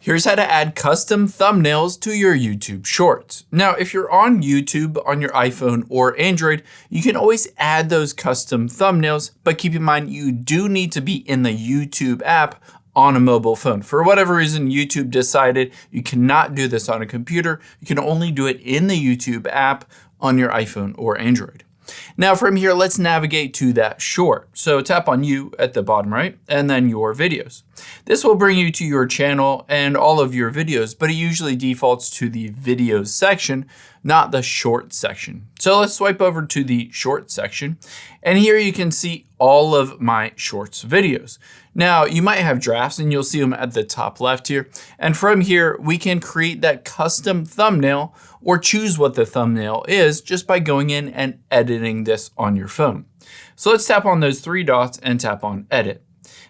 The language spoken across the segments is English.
Here's how to add custom thumbnails to your YouTube Shorts. Now, if you're on YouTube on your iPhone or Android, you can always add those custom thumbnails, but keep in mind you do need to be in the YouTube app on a mobile phone. For whatever reason, YouTube decided you cannot do this on a computer. You can only do it in the YouTube app on your iPhone or Android. Now from here, let's navigate to that short. So tap on you at the bottom right, and then your videos. This will bring you to your channel and all of your videos, but it usually defaults to the videos section, not the short section. So let's swipe over to the short section, and here you can see all of my shorts videos. Now you might have drafts and you'll see them at the top left here. And from here, we can create that custom thumbnail or choose what the thumbnail is just by going in and editing this on your phone. So let's tap on those three dots and tap on edit.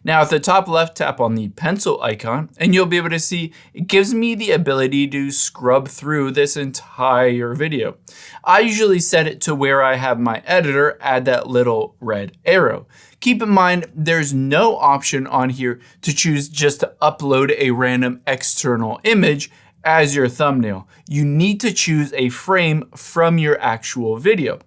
Now at the top left, tap on the pencil icon and you'll be able to see it gives me the ability to scrub through this entire video. I usually set it to where I have my editor add that little red arrow. Keep in mind, there's no option on here to choose just to upload a random external image as your thumbnail. You need to choose a frame from your actual video.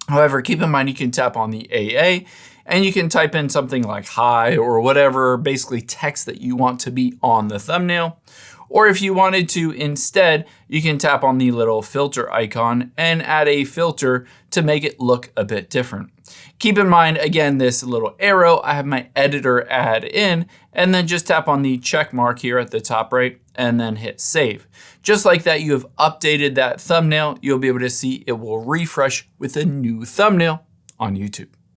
However, keep in mind you can tap on the AA and you can type in something like hi or whatever, basically text that you want to be on the thumbnail. Or if you wanted to instead, you can tap on the little filter icon and add a filter to make it look a bit different. Keep in mind, again, this little arrow, I have my editor add in, and then just tap on the check mark here at the top right, and then hit save. Just like that, you have updated that thumbnail. You'll be able to see it will refresh with a new thumbnail on YouTube.